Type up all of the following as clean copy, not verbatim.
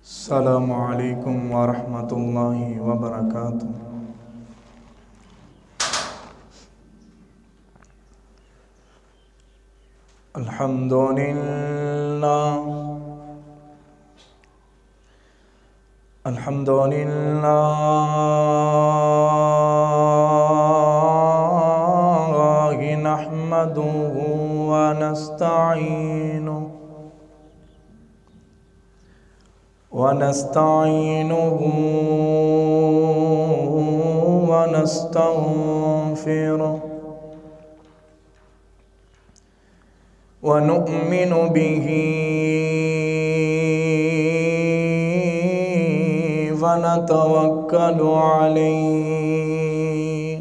السلام عليكم ورحمة الله وبركاته. الحمد لله الحمد لله نحمده ونستعينه ونستغفره ونؤمن به ونتوكل عليه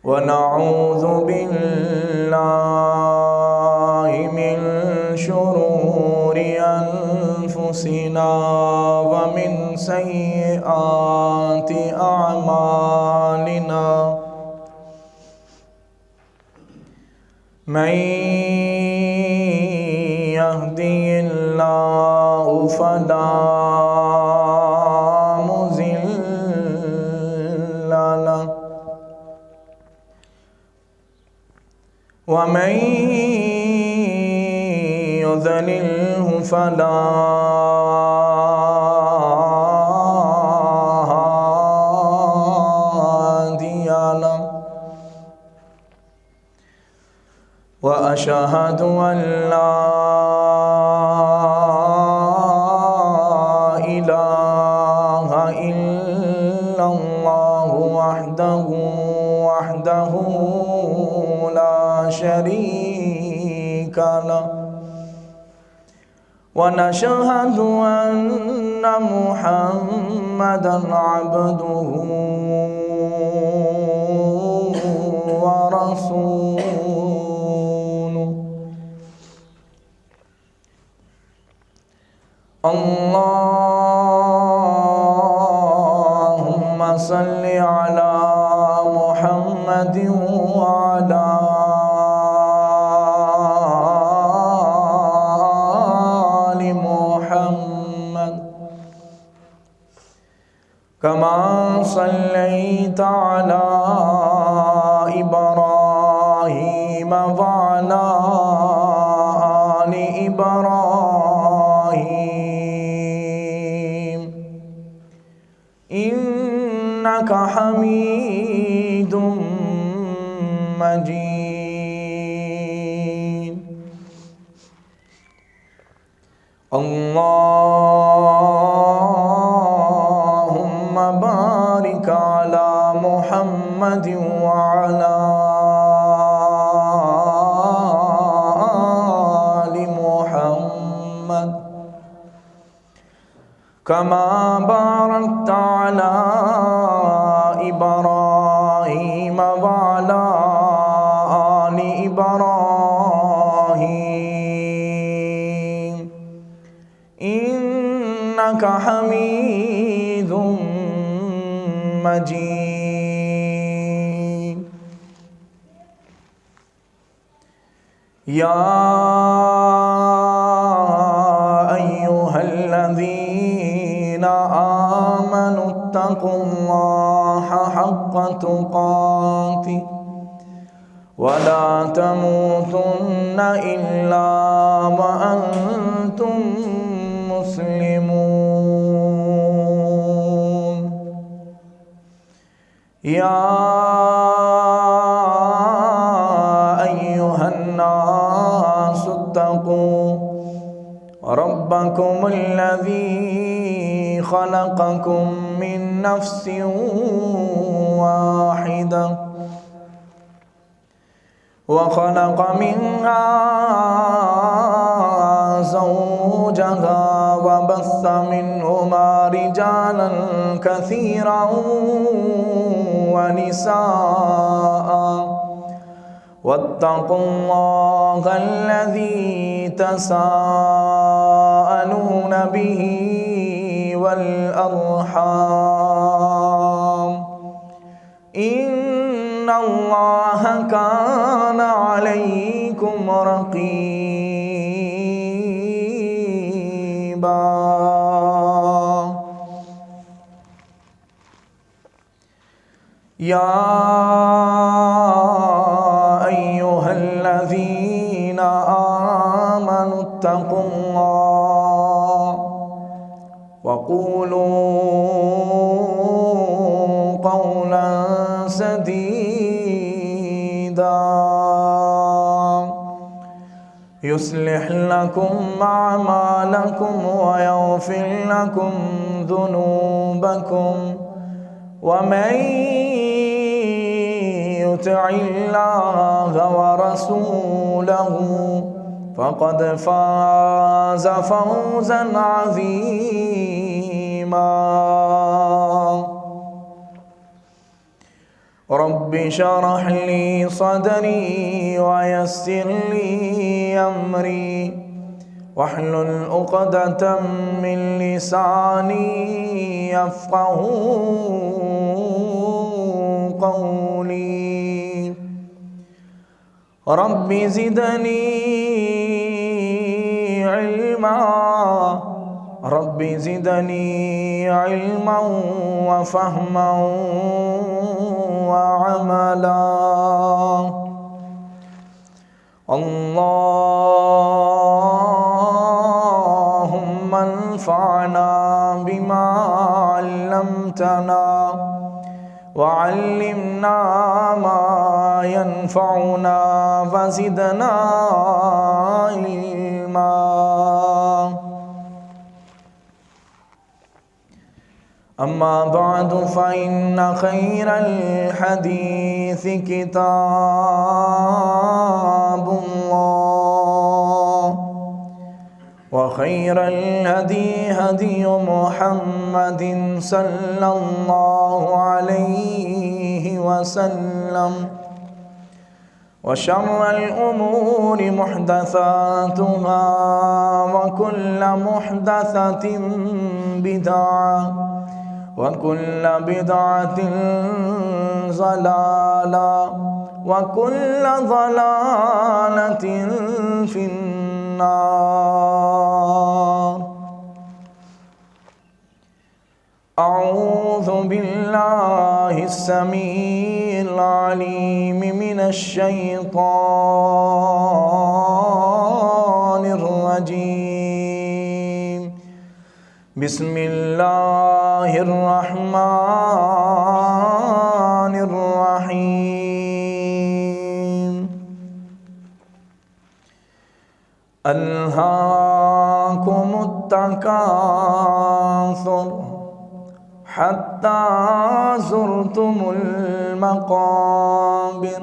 ونعوذ بالله من شرور أنفسنا ومن سيئات أعمالنا من يهدي الله فلا مضل له ومن يضلله فلا هادي له وأشهد أن لا إله إلا الله وحده لا شريك له ونشهد أن محمدًا عبده ورسوله. اللهم صل على محمد وعلى آل محمد كما صليت على إبراهيم وعلى آل إبراهيم إنك حميد مجيد. اللهم بارك على محمد وعلى آل محمد كما باركت على إبراهيم وعلى آل إبراهيم إنك حميد مجيد. يا أيها الذين آمنوا اتقوا الله حق تقاته ولا تموتن إلا وأنتم مسلمون. يا أيها الناس اتقوا ربكم الذي خلقكم من نفس واحدة وخلق منها زوجها وبث منهما رجالا كثيرا ونساء واتقوا الله الذي تساءلون به والأرحام إن الله كان عليكم رقيبا. قريبا يا أيها الذين آمنوا اتقوا الله وقولوا قولا سديدا يصلح لكم أعمالكم ويغفر لكم ذنوبكم ومن يطع الله ورسوله فقد فاز فوزا عظيما رب اشرح لي صدري ويسر لي أمري واحلل عقدة من لساني يفقه قولي رب زدني علما رب زدني علما وفهما وعملا اللهم انفعنا بما علمتنا وعلمنا ما ينفعنا وزدنا علما أما بعد فإن خير الحديث كتاب الله وخير الهدي هدي محمد صلى الله عليه وسلم وشر الأمور محدثاتها وكل محدثة بدعة وكل بدعة ضلالة وكل ضلالة في النار أعوذ بالله السميع العليم من الشيطان الرجيم بسم الله الرحمن الرحيم ألهاكم التكاثر حتى زرتم المقابر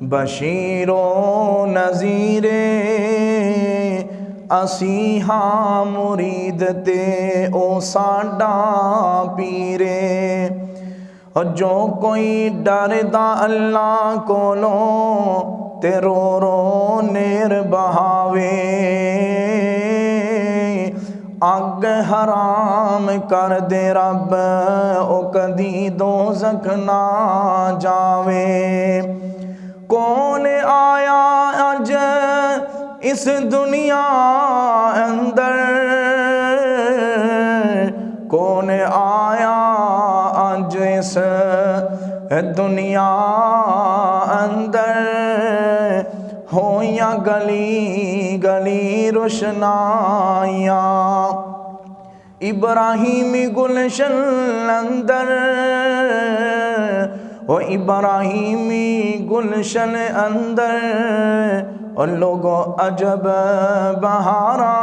بشیر و نذیر اسی ہاں مرید تے او ساڈا پیرے اور جو کوئی ڈردا اللہ کولوں تے رو رو نیر بہاوے اگ حرام کر دے رب او کدی دوزخ نہ جاوے کون آیا اج اس دنیا اندر کون آیا اج اس دنیا اندر ہویاں گلی گلی روشنائیاں ابراہیمی گلشن اندر وہ ابراہیمی گلشن اندر اور لوگوں عجب بہاراں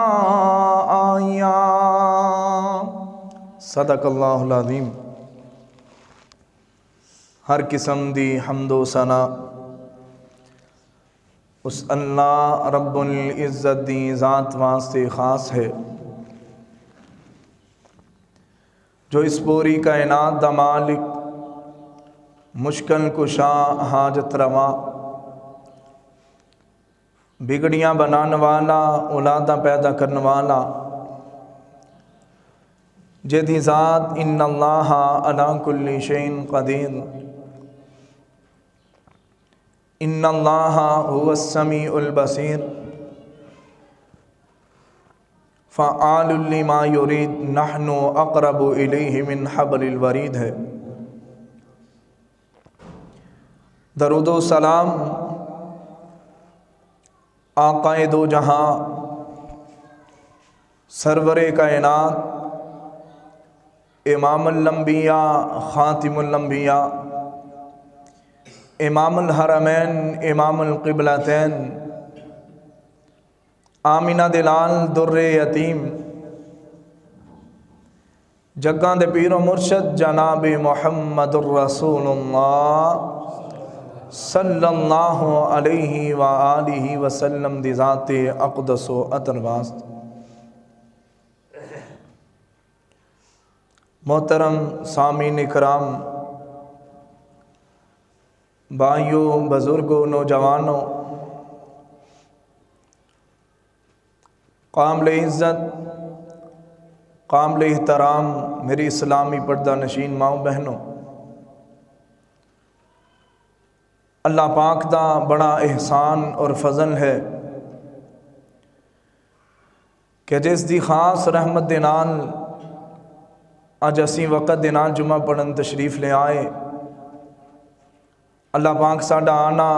آیاں۔ صدق اللہ العظیم۔ ہر قسم دی حمد و ثنا اس اللہ رب العزت دی ذات واسطے خاص ہے جو اس پوری کائنات دا مالک، مشکل کشا، حاجت روا، بگڑیاں بنانے والا، اولاداں پیدا کرنے والا، جدی ذات ان اللہ علی کل شیء قدیر، ان اللہ هو السمیع البصیر، فعال لما یرید، نحن اقرب الیہ من حبل الورید ہے۔ درود و سلام آقا دو جہاں، سرور کائنات، امام الانبیاء، خاتم الانبیاء، امام الحرمین، امام القبلتین، آمینہ دلال در یتیم، جگاں دے پیر و مرشد جناب محمد الرسول اللہ صلی اللہ علیہ وآلہ وسلم دی ذات اقدس و اطہر واسطے۔ محترم سامعین اکرام، بھائیوں، بزرگوں، نوجوانوں، قابل عزت، قابل احترام میری اسلامی پردہ نشین ماؤں بہنوں، اللہ پاک دا بڑا احسان اور فضل ہے کہ جس دی خاص رحمت دے نال اج اسی وقت دے نال جمعہ پڑھن تشریف لے آئے۔ اللہ پاک ساڈا آنا،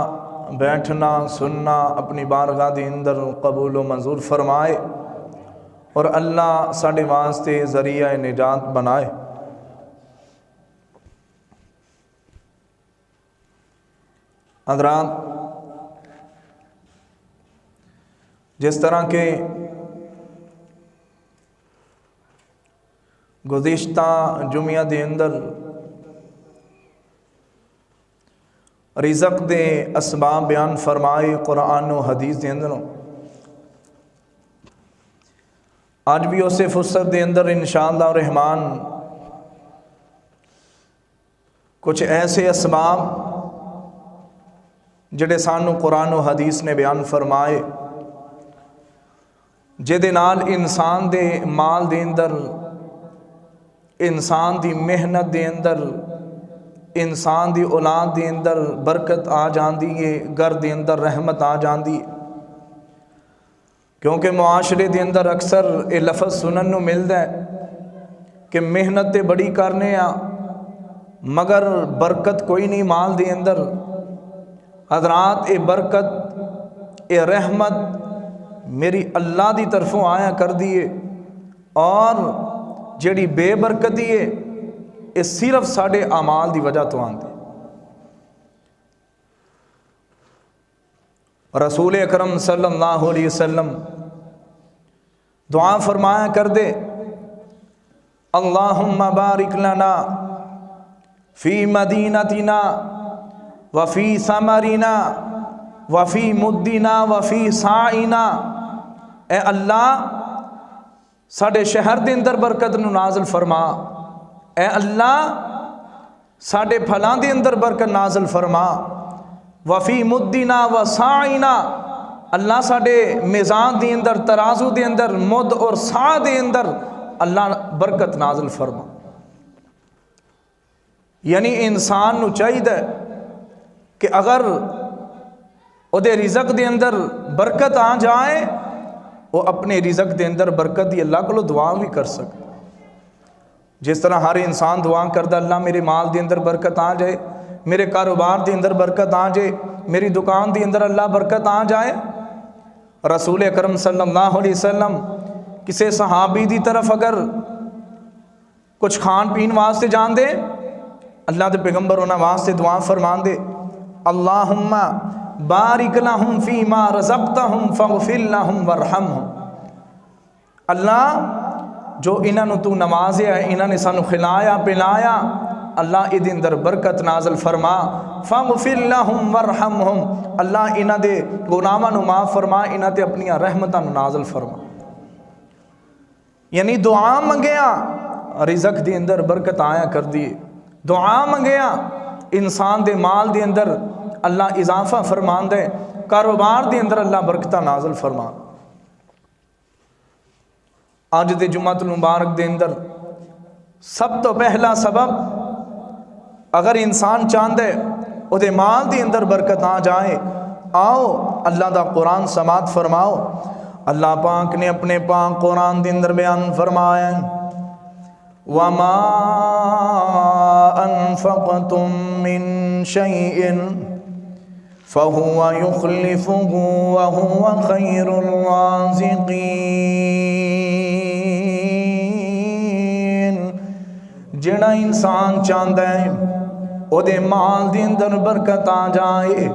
بیٹھنا، سننا اپنی بارگاہ دے اندر قبول و منظور فرمائے اور اللہ ساڈے واسطے ذریعہ نجات بنائے۔ حضرات، جس طرح کے گزشتہ جمعہ دے اندر رزق دے اسباب بیان فرمائے قرآن و حدیث دے اندروں، آج بھی اسے فرصت دے اندر انشاءاللہ الرحمن کچھ ایسے اسباب جڑے سانو قرآن و حدیث نے بیان فرمائے جدے نال انسان دے مال دے اندر، انسان دی محنت دے اندر، انسان دی اولاد دے اندر برکت آ جاندی ہے، گھر دے اندر رحمت آ جاندی ہے۔ کیونکہ معاشرے دے اندر اکثر یہ لفظ سنن نو ملدا ہے کہ محنت تے بڑی کرنے آ مگر برکت کوئی نہیں مال دے اندر۔ حضرات، اے برکت، اے رحمت میری اللہ دی طرفوں آیا کر دیے، اور جیڑی بے برکتی ہے یہ صرف ساڑے اعمال دی وجہ تو آندے۔ رسول اکرم صلی اللہ علیہ وسلم دعا فرمایا کر دے، اللہم بارک لنا فی مدینتنا وفی ثمرنا وفی مدنا وفی سائنا، اے اللہ ساڈے شہر دے اندر برکت نو نازل فرما، اے اللہ ساڈے پھلاں دے اندر برکت نازل فرما، وفی مدنا و سائنا، اللہ ساڈے میزان دے اندر ترازو دے اندر مد اور سا دے اندر اللہ برکت نازل فرما۔ یعنی انسان نو چاہیے کہ اگر او دے رزق دے اندر برکت آ جائے وہ اپنے رزق دے اندر برکت دی اللہ کو دعا بھی کر سکے۔ جس طرح ہر انسان دعا کردا اللہ میرے مال دے اندر برکت آ جائے، میرے کاروبار دے اندر برکت آ جائے، میری دکان دے اندر اللہ برکت آ جائے۔ رسول اکرم صلی اللہ علیہ وسلم کسی صحابی دی طرف اگر کچھ کھان پین واسطے جان دے، اللہ دے پیغمبر انہاں واسطے دعا فرمان دے، اللہم بارک لہم فیما رزقتہم فاغفر لہم ورحمہم، اللہ جو انہاں نو تو نوازیا ہے، انہاں نے سانو کھلایا پلایا، اللہ ادھے اندر برکت نازل فرما، فاغفر لہم ورحمہم، اللہ انہاں دے گناہاں نو معاف فرما، انہاں تے اپنی رحمتاں نو نازل فرما۔ یعنی دعا منگیا رزق دے اندر برکت آیا کر دیے، دعا منگیا انسان دے مال دے اندر اللہ اضافہ فرمان دے، کاروبار دے اندر اللہ برکتہ نازل فرما۔ آج دے جمعۃ المبارک دے اندر سب تو پہلا سبب اگر انسان چاہندے او دے مال دے اندر برکت آ جائے، آؤ اللہ دا قرآن سماعت فرماؤ۔ اللہ پاک نے اپنے پاک قرآن دے اندر بیان فرمایا، وَمَا أَنفَقْتُم مِّن شَيْءٍ فَهُوَ يُخْلِفُهُ وَهُوَ خَيْرُ الرَّازِقِينَ۔ جڑا انسان چاہتا ہے او دے مال دے اندر برکت آ جائے،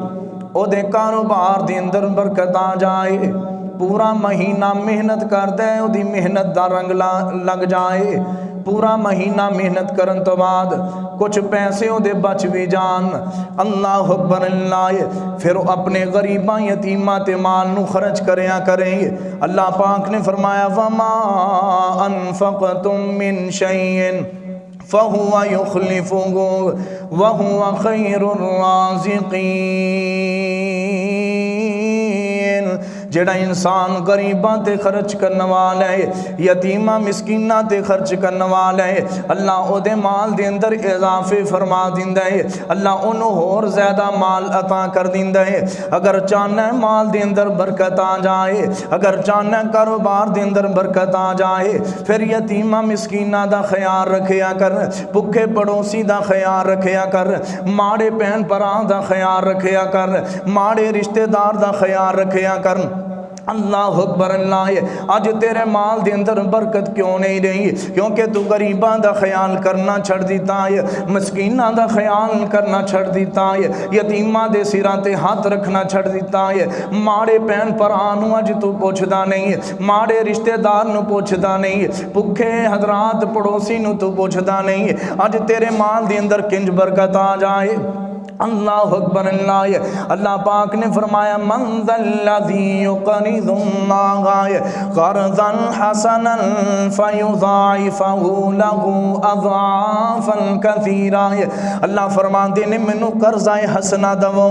او دے کاروبار دے اندر برکت آ جائے، پورا مہینہ محنت کر دے او دی محنت دا رنگ لگ جائے، پورا مہینہ محنت کرن تو بعد کچھ پیسے دے بچ بھی جان، اللہ اکبر اللہ، پھر اپنے غریباں یتیماں تے مال نو خرچ کریا کریں۔ اللہ پاک نے فرمایا وما انفقتم من شیء فہو یخلفہ وہو خیر الرازقین۔ جڑا انسان غریباں تے خرچ کرنے والا ہے، یتیماں مسکیناں تے خرچ کرنے والا ہے، اللہ او دے مال دے اندر اضافے فرما دیندا ہے، اللہ انہوں اور زیادہ مال عطا کر دیندا ہے۔ اگر چاہنا ہے مال دے اندر برکت آ جائے، اگر چاہنا ہے کاروبار دے اندر برکت آ جائے، پھر یتیماں مسکیناں دا خیال رکھیا کر، بھکھے پڑوسی دا خیال رکھیا کر، ماڑے بہن بھراں دا خیال رکھیا کر، ماڑے رشتہ دار دا خیال رکھیا کر۔ اللہ اکبر اللہ، آج تیرے مال دے اندر برکت کیوں نہیں رہی؟ کیونکہ تو غریباں دا خیال کرنا چھڑ دیتا ہے، مسکیناں دا خیال کرنا چھڑ دیتا ہے، یتیماں دے سراں تے ہاتھ رکھنا چھڑ دیتا ہے، ماڑے بہن بھراں نو اج تو پوچھدا نہیں، ماڑے رشتہ دار نو پوچھدا نہیں، بھکھے حضرات پڑوسی نو تو پوچھدا نہیں، اج تیرے مال دے اندر کنج برکت آ جائے۔ اللہ اکبر اللہ، اللہ پاک نے فرمایا من ذا الذی یقرض اللہ قرضا حسنا فیضاعفہ لہ اضعافا کثیرا۔ اللہ فرماندے نے مینوں قرضہ حسنا دو،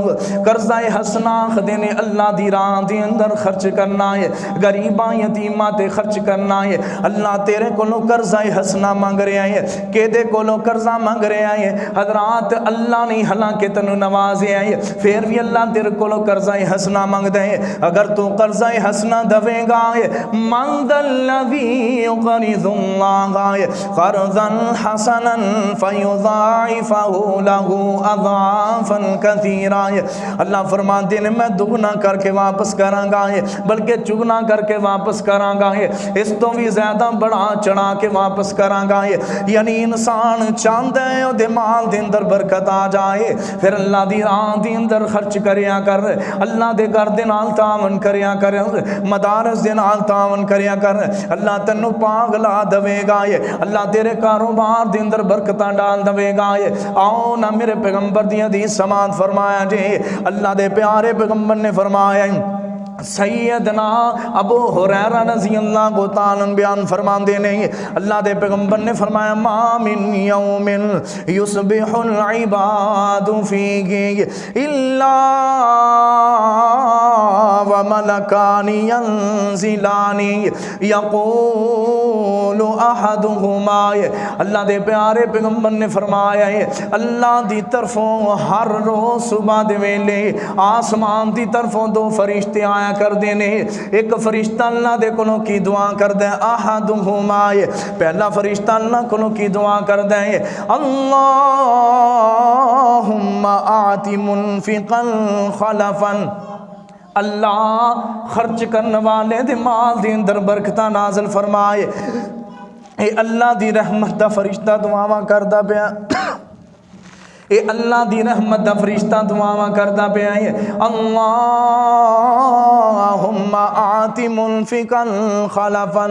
قرضہ حسنا خدے اللہ دی راہ دے اندر خرچ کرنا ہے، غریباں یتیماں تے خرچ کرنا ہے۔ اللہ تیرے کولوں قرضہ حسنا مانگ رہا ہے، کیدے کولوں قرضہ مانگ رہا ہے؟ حضرات اللہ نہیں حالانکہ تنو نوازے آئے، پھر بھی اللہ تیرے کولو قرضہ حسنا مانگ دے، اگر تو قرضہ حسنا دوے گا، من ذا الذی یقرض اللہ قرضا حسنا فیضاعفہ لہ اضعافا کثیرا۔ اللہ فرماتے ہیں میں دگنا کر کے واپس کراں گا، بلکہ چگنا کر کے واپس کراں گا، اس تو بھی زیادہ بڑا چڑھا کے واپس کراں گا۔ یعنی انسان چاہتا ہے او دے مال دے اندر برکت آ جائے، پھر اللہ دی راہ دے اندر خرچ کریا کر، اللہ دے گھر دے نال تعاون کریا کر، مدارس دے نال تعاون کریا کر، اللہ تینوں پاک لا دے گا، اللہ تیرے کاروبار دے اندر برکتاں ڈال دے گا۔ آؤ نا میرے پیغمبر دی حدیث سماعت فرمایا جی، اللہ دے پیارے پیغمبر نے فرمایا، سیدنا ابو ہریرہ رضی اللہ تعالیٰ عنہ بیان فرماندے نے، اللہ دے پیغمبر نے فرمایا، ما من یوم یصبح العباد فیہ الا وملکان ینزلان یقول احدہما، اللہ دے پیارے پیغمبر نے فرمایا ہے اللہ دی طرفوں ہر روز صبح دے ویلے آسمان دی طرفوں دو فرشتے آیا کر دینے، ایک فرشتہ اللہ دے کلوں کی دعا کر دیں، احدہما، پہلا فرشتہ اللہ کلوں کی دعا کر دیں، اللہم آت منفقا خلفا، اللہ خرچ کرنے والے دے مال دے اندر برکتہ نازل فرمائے۔ اے اللہ دی رحمت دا فرشتہ دعاواں کردہ پیا، اے اللہ دی رحمت دا فرشتہ دعاواں کردہ پیا، اللہم آت منفقا خلفا،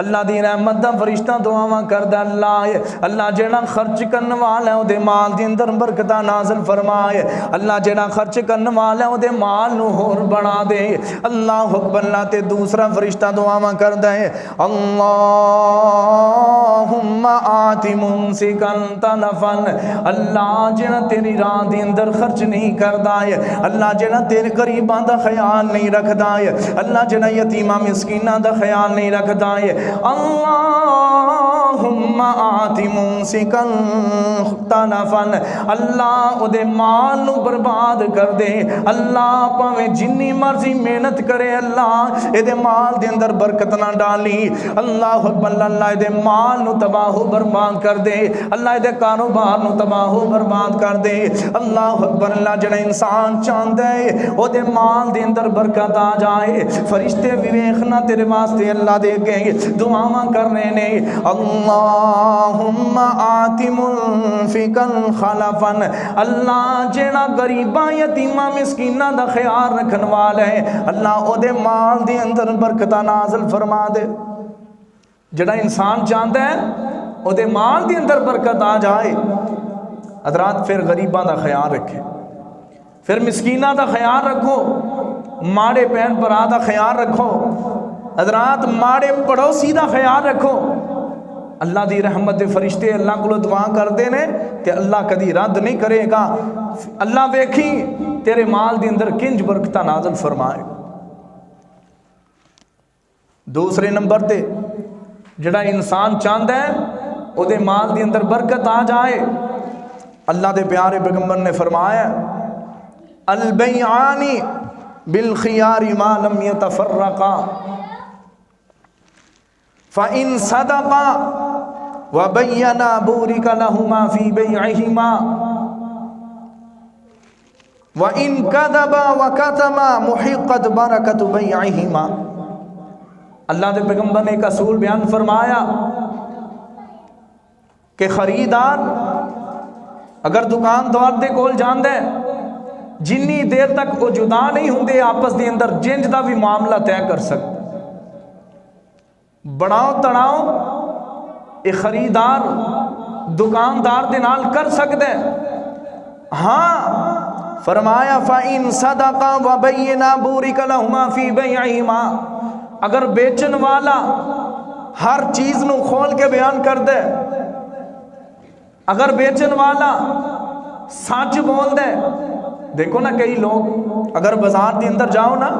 اللہ دی رحمت دا فرشتہ دعاواں کردہ اللہ جڑا خرچ کرنے والا ہے دے مال دے اندر برکتہ نازل فرمائے، اللہ جڑا خرچ کرنے والا ہے دے مال نو ہور بڑھا دے، اللہ اکبر۔ اللہ تے دوسرا فرشتہ دعاواں کردہ ہے، اللہم آت ممسکا تلفا، اللہ جنہ تیری راہ دے اندر خرچ نہیں کردا ہے، اللہ جنہ تیرے غریباں دا خیال نہیں رکھدا ہے، اللہ جنہ یتیماں مسکیناں دا خیال نہیں رکھدا ہے، اللہم آت ممسکا تلفا، اللہ او دے مال نو برباد کر دے، اللہ پاویں جنی مرضی محنت کرے اللہ اے دے مال دے اندر برکت نہ ڈالی، اللہ اکبر، اللہ دے مال نو تباہ و برباد کر دے، اللہ دے کاروبار نو تباہ و برباد کر دے، اللہ اکبر۔ اللہ جڑا انسان چاہندا ہے او دے مال دے اندر برکت آ جائے، فرشتے بھی ویکھنا تیرے واسطے اللہ دے کے دعاواں کر رہے نے، اللہم آت منفقا خلفا، اللہ جڑا غریباں یتیماں مسکیناں دا خیال رکھن والا ہے اللہ او دے مال دے اندر برکت نازل فرما دے۔ جڑا انسان چاہتا ہے او دے مال دے اندر برکت آ جائے، حضرات پھر غریباں دا خیال رکھے، پھر مسکیناں دا خیال رکھو، ماڑے بہن بھرا دا خیال رکھو، حضرات ماڑے پڑوسی دا خیال رکھو، اللہ دی رحمت دے فرشتے اللہ کو دعا کر دینے تے اللہ کدی رد نہیں کرے گا، اللہ ویکھی تیرے مال دے اندر کنج برکتہ نازل فرمائے۔ دوسرے نمبر تے جڑا انسان چاہتا ہے او دے مال دے اندر برکت آ جائے، اللہ دے پیارے پیغمبر نے فرمایا، البیعان بالخیار ما لم یتفرقا فَإِن صَدَقَا وَبَيَّنَا بُورِكَ لَهُمَا فِي بَيْعِهِمَا وَإِن كَذَبَا وَكَتَمَا مُحِقَّتْ بَرَكَةُ بَيْعِهِمَا۔ اللہ دے پیغمبر نے ایک اصول بیان فرمایا کہ خریدار اگر دکاندار دے کول جاندے جنی دیر تک وہ جدا نہیں ہوندے آپس دے اندر جنج دا بھی معاملہ طے کر سکتے، بڑاؤ تڑاؤ ایک خریدار دکاندار دے نال کر سکتے، ہاں فرمایا فَإِن صَدَقَا وَبَيِّنَا بُورِكَ لَهُمَا فِي بَيْعِهِمَا، اگر بیچن والا ہر چیز نو کھول کے بیان کر دے، اگر بیچن والا سچ بول دے، دیکھو نا کئی لوگ اگر بازار دے اندر جاؤ نا،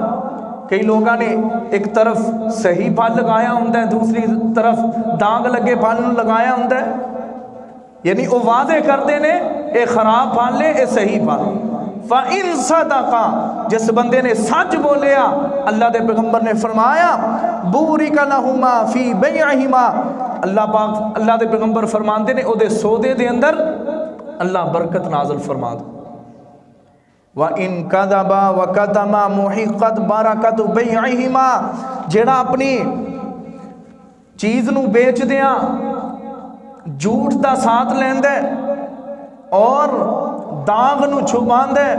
کئی لوگاں نے ایک طرف صحیح پھل لگایا ہوندہ ہے، دوسری طرف داغ لگے پھل لگایا ہوندہ ہے، یعنی وہ وعدے کرتے نے اے خراب پھل لے اے صحیح پھل۔ فَإِن صَدَقَا، جس بندے نے سچ بولیا اللہ دے پیغمبر نے فرمایا بُورِكَ لَهُمَا فِي بَيْعِهِمَا، اللہ پاک اللہ دے پیغمبر فرماندے نے او دے سودے دے اندر اللہ برکت نازل فرما دے، وَإِن كَذَبَا وَكَتَمَا مُحِقَّتْ بَرَكَةُ بَيْعِهِمَا، جیڑا اپنی چیز نو بیچ دیاں جھوٹ دا ساتھ لیندے اور داغ نو چھپاندا ہے،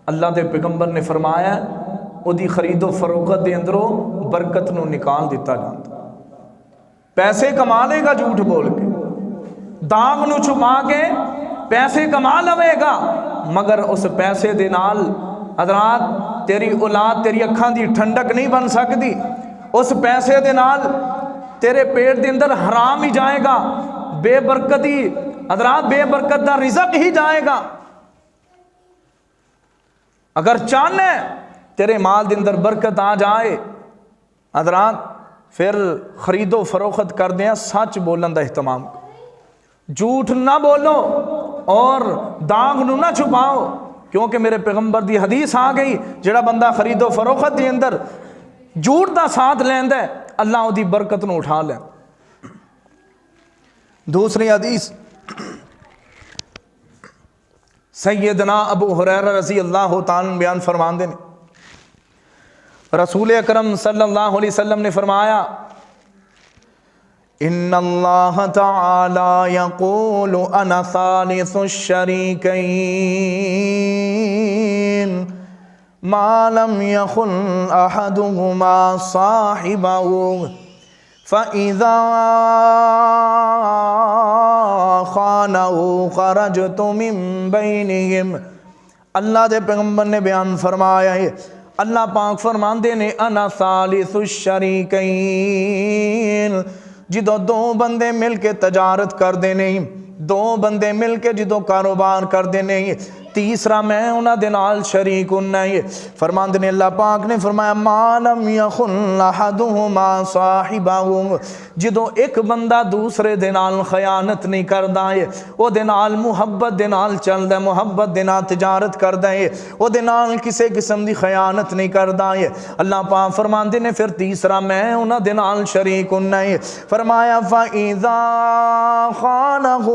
اللہ دے پیغمبر نے فرمایا او دی خرید و فروخت دے اندروں برکت نو نکال دیتا جاتا۔ پیسے کما لے گا جھوٹ بول کے، داغ نو چھپا کے پیسے کما لوے گا، مگر اس پیسے دے نال حضرات تیری اولاد تیری اکھاں دی ٹھنڈک نہیں بن سکتی، اس پیسے دے نال تیرے پیٹ دے اندر حرام ہی جائے گا، بے برکتی حضرات بے برکت دا رزق ہی جائے گا۔ اگر چاہنا ہے تیرے مال دے اندر برکت آ جائے حضرات پھر خرید و فروخت کر دیں، سچ بولن دا اہتمام، جھوٹ نہ بولو اور داغ نو نہ چھپاؤ، کیونکہ میرے پیغمبر دی حدیث آ گئی جڑا بندہ خرید و فروخت دے اندر جھوٹ دا ساتھ لیندا ہے اللہ او دی برکت نو اٹھا لے۔ دوسری حدیث سیدنا ابو ہریرہ رضی اللہ تعالیٰ بیان فرماندے نے، رسول اکرم صلی اللہ علیہ وسلم نے فرمایا ان اللہ تعالی یقول انا ثالث الشریکین ما لم یخن احدہما صاحبہ فَإِذَا خَانَهُ خَرَجْتُ مِن بَيْنِهِمْ۔ اللہ دے پیغمبر نے بیان فرمایا ہے، اللہ پاک فرماندے نے انا ثالث الشریکین، جدو دو بندے مل کے تجارت کر دے نہیں، دو بندے مل کے جدو کاروبار کر دے نہیں، تیسرا میں انہاں دے نال شریک نہیں۔ فرماندے نے اللہ پاک نے فرمایا ما لم یخن احدہما صاحبہ، جدو ایک بندہ دوسرے دے نال خیانت نہیں کردا ہے، او دے نال محبت دے نال چلدا ہے، محبت دے نال تجارت کردا ہے، او دے نال کسے قسم دی خیانت نہیں کردا ہے، اللہ پاک فرماندے نے پھر تیسرا میں انہاں دے نال شریک نہیں۔ فرمایا فَإِذَا خَانَهُ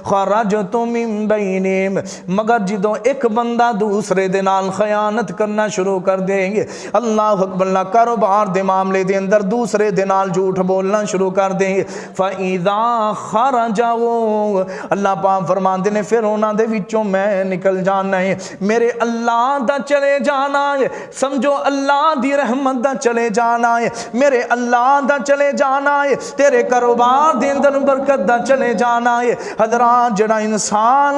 خَرَجْتُ مِن بَيْنِهِمْ، مگر جدو ایک بندہ دوسرے دے نال خیانت کرنا شروع کر دیں گے، اللہ اکبر، اللہ کاروبار دے معاملے دے اندر دوسرے دے نال جھوٹ بولنا شروع کر دیں گے، فَإِذَا خَرَجَوْا، اللہ پاک فرماندے نے پھر انہاں دے وچوں میں نکل جانا ہے، میرے اللہ دا چلے جانا ہے، سمجھو اللہ دی رحمت دا چلے جانا ہے، میرے اللہ دا چلے جانا ہے، تیرے کاروبار دے اندر برکت دا چلے جانا ہے۔ حضرات جڑا انسان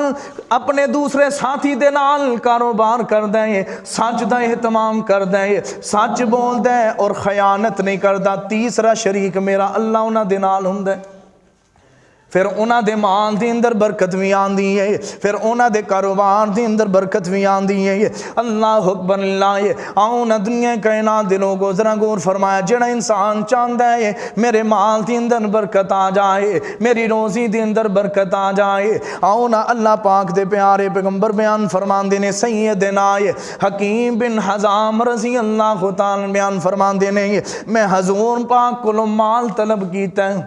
اپنے دوسرے ساتھی دے نال کاروبار کردہ ہے، سچ دا اہتمام کردہ ہے، سچ بول دے اور خیانت نہیں کردہ، تیسرا شریک میرا اللہ انہاں دے نال ہوندا ہے، پھر انہاں دے مال دے اندر برکت بھی آندی ہے، پھر انہاں دے کاروبار دے اندر برکت بھی آندی ہے۔ اللہ اکبر، اللہ آؤ نہ دنیا کائنات دے لوگوں ذرا غور فرمایا، جڑا انسان چاہتا ہے میرے مال دے اندر برکت آ جائے، میری روزی دے اندر برکت آ جائے، آؤ نہ اللہ پاک دے پیارے پیغمبر بیان فرماندے نے، سیدنا حکیم بن حزام رضی اللہ تعالی بیان فرماندے نے، میں حضور پاک کو مال طلب کیتا ہے،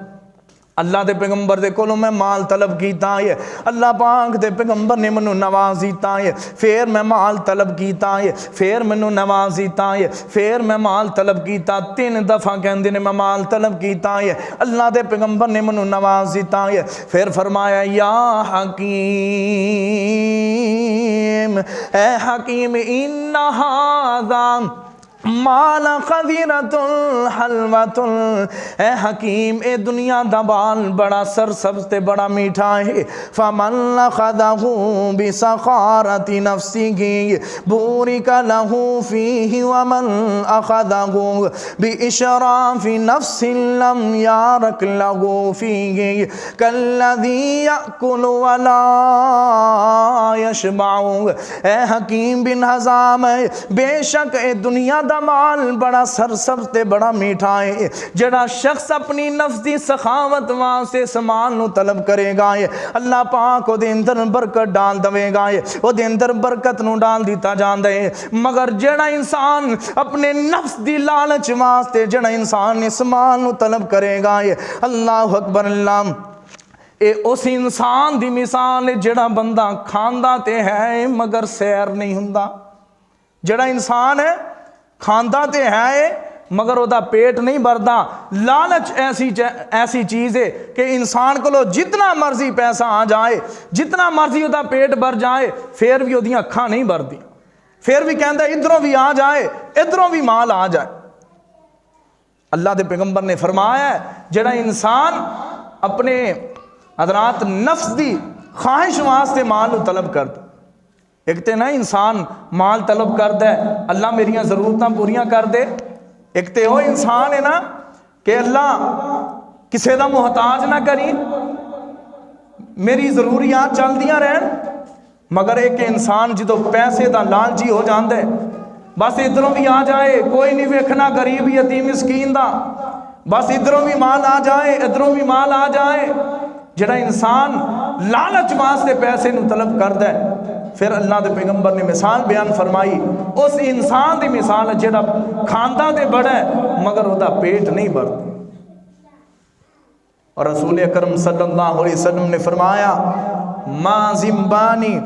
اللہ دے پیغمبر دے کولوں میں مال طلب کیتا ہے، اللہ پاک دے پیغمبر نے منو نوازیتا ہے، پھر میں مال طلب کیتا ہے، پھر منو نوازیتا ہے، پھر میں مال طلب کیتا، 3 دفعہ کہندے نے میں مال طلب کیتا ہے، اللہ دے پیغمبر نے منو نوازیتا ہے، پھر فرمایا یا حکیم، اے حکیم ان ھذا مال خذرۃ حلوۃ، اے حکیم اے دنیا دا بال بڑا سرسبز تے بڑا میٹھا ہے، فمن اخذہ بسخارۃ نفسہ بورک لہ فیہ ومن اخذہ باشراف نفس لم یارک لہ فیہ کالذی یأکل ولا یشبع۔ اے حکیم بن حزام، بے شک اے دنیا دا مال بڑا سرسبز تے بڑا میٹھا ہے، جڑا شخص اپنی نفس دی سخاوت واسطے اس مال نو طلب کرے گا، اللہ پاک او دے اندر برکت ڈال دے گا، او دے اندر برکت نو ڈال دیتا جاندا ہے۔ مگر جڑا انسان اپنے نفس دی لالچ واسطے جڑا انسان اس مال نو طلب کرے گا، اللہ اکبر، اللہ اے اس انسان دی مثال جڑا بندہ کھاندا تے ہے مگر سیر نہیں ہوندا، جڑا انسان ہے کھاندا تے ہے مگر وہ پیٹ نہیں بھرتا. لالچ ایسی چیز ہے کہ انسان کو جتنا مرضی پیسہ آ جائے, جتنا مرضی وہ پیٹ بھر جائے, پھر بھی وہ اکھاں نہیں بھردی, پھر بھی کہندا ادھروں بھی آ جائے ادھروں بھی مال آ جائے. اللہ دے پیغمبر نے فرمایا ہے جڑا انسان اپنے حضرات نفس دی خواہش واسطے مال طلب کرتا, ایک تے نہ انسان مال طلب کرتا ہے اللہ میریاں ضرورتاں پوریاں کر دے, ایک تے وہ انسان ہے نا کہ اللہ کسے دا محتاج نہ کری, میری ضروریات چل دیاں رہن. مگر ایک انسان جدو پیسے دا لالچی ہو جاندے بس ادھروں بھی آ جائے, کوئی نہیں ویکھنا غریب یتیم مسکین دا, بس ادھروں بھی مال آ جائے ادھروں بھی مال آ جائے. جڑا انسان لالچ واسطے پیسے نو طلب کردا ہے, پھر اللہ دے پیغمبر نے مثال بیان فرمائی, اس انسان دی مثال جڑا کھاندا تے بڑا ہے مگر وہ دا پیٹ نہیں بھردا. اور رسول اکرم صلی اللہ علیہ وسلم نے فرمایا ما زمبانی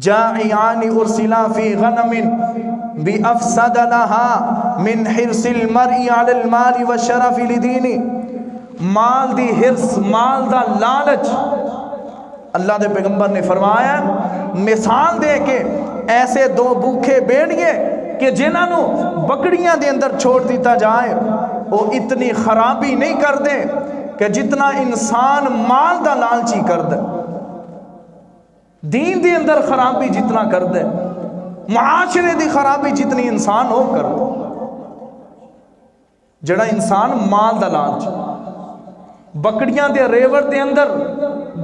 جائعانی ارسلا فی غنم بافسد لها من حرص المرء علی المال والشرف لدینی. مال دی حرص, مال دا لالچ, اللہ دے پیغمبر نے فرمایا مثال دے کے ایسے دو بھوکے بیڑیے کہ جنہاں نو بکڑیاں دے اندر چھوڑ دیتا جائے وہ اتنی خرابی نہیں کر دے کہ جتنا انسان مال دا لالچی کر دے. دین دے اندر خرابی جتنا کر دے, معاشرے دی خرابی جتنی انسان ہو کر دے. جڑا انسان مال دا لالچ, بکڑیاں دے ریوڑ دے اندر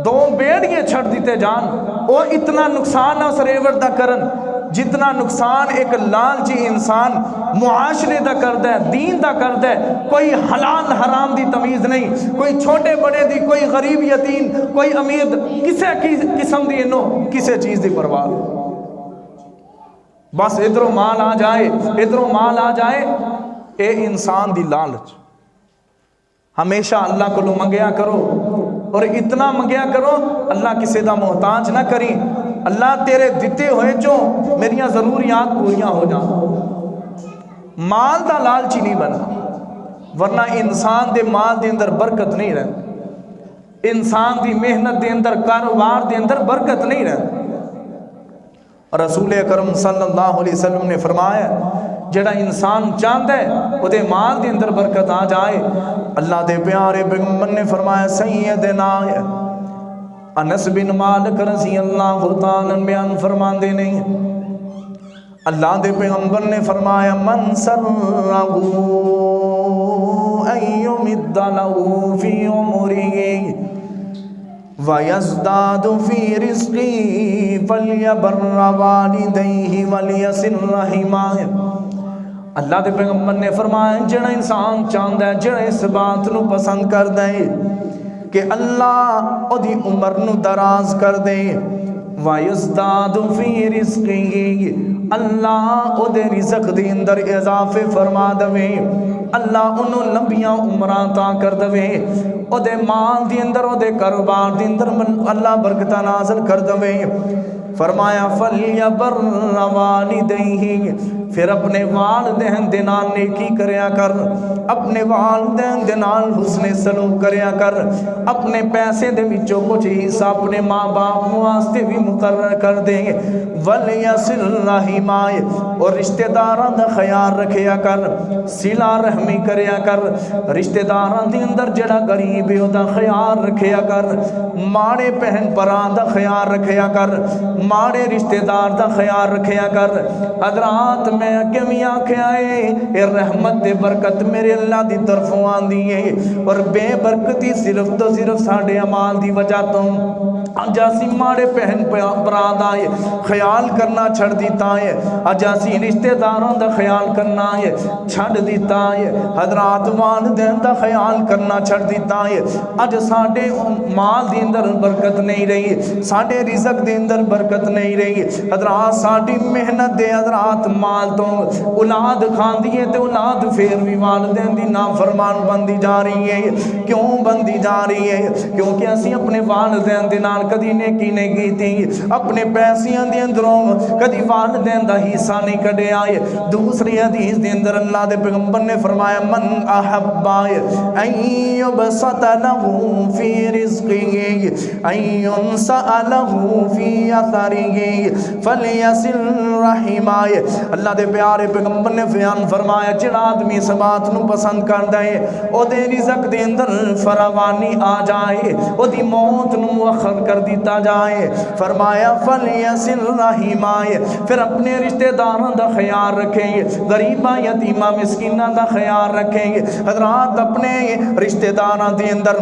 دو بیڑیاں چھڑ دیتے جان, وہ اتنا نقصان نہ اس ریوڑ دا کرن جتنا نقصان ایک لالچی انسان معاشرے دا کردہ ہے, دین دا کردہ ہے. کوئی حلال حرام دی تمیز نہیں, کوئی چھوٹے بڑے دی, کوئی غریب یتیم, کوئی امیر, کسے قسم دی انہوں کسے چیز دی پرواہ. بس ادھروں مال آ جائے ادھروں مال آ جائے. اے انسان دی لالچ. ہمیشہ اللہ کو منگیا کرو اور اتنا منگیا کرو اللہ کسی دا محتاج نہ کری. اللہ تیرے دیتے ہوئے جو میریاں ضروریات پوریاں ہو جائیں. مال دا لالچی نہیں بنا, ورنہ انسان دے مال دے اندر برکت نہیں رہتی, انسان دی محنت دے اندر, کاروبار دے اندر برکت نہیں رہتی. اور رسول اکرم صلی اللہ علیہ وسلم نے فرمایا جڑا انسان چاہتا ہے وہ دے مال دے اندر برکت آ جائے. اللہ دے پیارے پیغمبر نے فرمایا سیدنا انس بن مالک رضی اللہ تعالیٰ بیان فرمان دے نہیں, اللہ دے پیغمبر نے فرمایا من سرہو ان یمد لہو فی عمرہ وَيَزْدَادُ فِي رِزْقِهِ فَلْيَبَرَّ وَالِدَيْهِ وَلْيَصِلْ رَحِمَهُ. اللہ دے پیغمبر نے فرمایا جڑا انسان چاہتا ہے, جڑا اس بات نو پسند کر دے کہ اللہ او دی عمر نو دراز کر دے, وَيَزْدَادُ فِي رِزْقِهِ اللہ او دے رزق دے اندر اضافے فرما دے, اللہ انہوں لمبیاں عمران تا کر دے, او دے مال دے اندر, او دے کاروبار دے اندر اللہ برکتہ نازل کر دے. فرمایا فَلْيَبَرَّ وَالِدَيْهِ پھر اپنے والدین دے نال نیکی کریا کر, اپنے والدین دے نال حسن سلوک کریا کر, اپنے پیسے دے وچوں کچھ حصہ اپنے ماں باپ واسطے بھی مقرر کر دیں. وَلْيَصِلْ رَحِمَهُ اور رشتہ داراں دا خیال رکھیا کر, صلہ رحمی کریا کر, رشتہ داراں دے اندر جڑا غریب ہے او دا خیال رکھیا کر, ماڑے بہن بھراں دا خیال رکھیا کر, ماڑے رشتہ دار دا خیال رکھیا کر. حضرات میں اگے بھی آکھیا ہے اے رحمت دے برکت میرے اللہ دی طرفوں آندی ہے, اور بے برکتی صرف تو صرف ساڑھے عمال دی وجہ تو اجاسی ماڑے پہن پراد آئے خیال کرنا چھڑ دیتا ہے, اجاسی رشتہ داروں دا خیال کرنا ہے چھڑ دیتا ہے, حضرات والدین دا خیال کرنا چھڑ دیتا ہے. اج ساڑھے مال دی اندر برکت نہیں رہی, ساڑھے رزق دی اندر برکت نہیں رہی. حضرات ساڑھی محنت دے حضرات مال تو اولاد کھان دیئے تے اولاد پھر بھی والدین دی نافرمان بندی جا رہی ہے. کیوں بندی جا رہی ہے؟ کیونکہ اسی اپنے والدین دے نال نال کدی نیکی نہیں کی تھی، اپنے پیسیاں دے اندروں کدی والدین دا حصہ نہیں کڈیا ہے۔ دوسری حدیث دے اندر اللہ دے پیغمبر نے فرمایا من احب ان یبسط له فی رزقه ان ينسأ له فی اثره فلیصل رحمہ۔ اللہ دے پیارے پیغمبر نے بیان فرمایا جڑا آدمی اس بات نو پسند کردا ہے او دے رزق دے اندر فراوانی آ جائے، او دی موت نو مؤخر کر دیتا جائے۔ فرمایا فلیصل رحمہ، پھر اپنے رشتہ داراں دا خیال رکھیں گے، غریباں یتیماں مسکیناں دا خیال رکھیں گے۔ حضرات اپنے رشتہ داراں دے اندر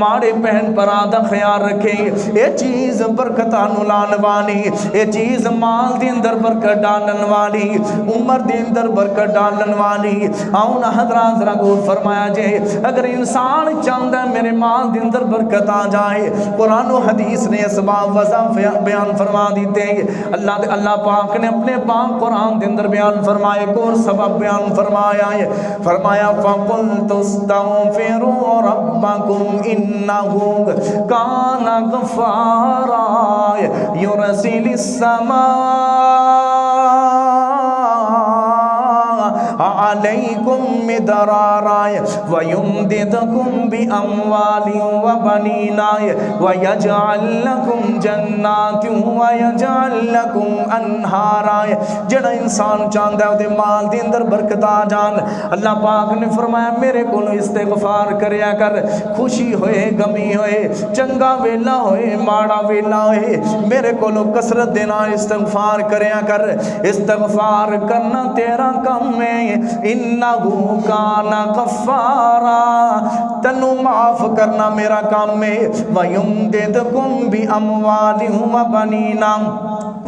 ماڑے بہن بھرا دا خیال رکھیں گے، اے چیز برکتاں نو لان والی، اے چیز مال دے اندر برکت ڈالن والی، عمر دے اندر برکت ڈالن والی۔ آؤں حضرات ذرا غور فرمایا جے اگر انسان چاہتا ہے میرے مال دے اندر برکت آ جائے، قرآن و حدیث نے اسباب وضع بیان فرما دیتے ہیں۔ اللہ پاک نے اپنے پاک قرآن دے اندر بیان فرمائے، ایک اور سبب بیان فرمایا ہے، فرمایا فَقُلْتُ اسْتَغْفِرُوا رَبَّكُمْ إِنَّهُ كَانَ غَفَّارًا يُرْسِلِ السَّمَاءَ عَلَيْكُمْ مِدْرَارًا وَيُمْدِدْكُمْ بِأَمْوَالٍ وَبَنِينَ وَيَجْعَلْ لَكُمْ جَنَّاتٍ وَيَجْعَلْ لَكُمْ أَنْهَارًا۔ جڑا انسان چاہتا ہے دے مال دے اندر برکت آ جان، اللہ پاک نے فرمایا میرے کو استغفار کریا کر، خوشی ہوئے غمی ہوئے، چنگا ویلا ہوئے ماڑا ویلا ہوئے، میرے کو کثرت دینا استغفار کریا کر۔ استغفار کرنا تیرا کم ہے، انہو کان غفارا، تنو معاف کرنا میرا کام ہے۔ وَيُمْدِدْكُمْ بِأَمْوَالٍ وَبَنِينَ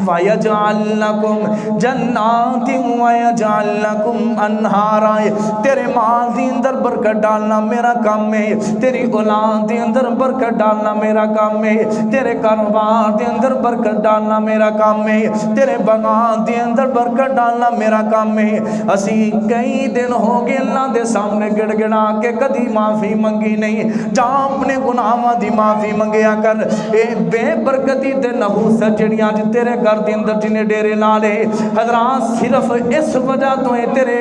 وَيَجْعَلْ لَكُمْ جَنَّاتٍ وَيَجْعَلْ لَكُمْ أَنْهَارًا۔ تیرے مال دی اندر برکت ڈالنا میرا کام ہے، تیری اولاد دی اندر برکت ڈالنا میرا کام ہے، تیرے کاروبار دی اندر برکت ڈالنا میرا کام ہے، تیرے باغات دی اندر برکت ڈالنا میرا کام ہے۔ اسی کئی دن ہو گئے اللہ دے سامنے گڑ گڑا کے کدی معافی منگی نہیں، جہاں اپنے گناہاں دی معافی منگیا کر۔ اے بے برکتی تے نحوست جڑیاں جو تیرے گھر دے اندر جنہیں ڈیرے لالے حضرات صرف اس وجہ تو ہے تیرے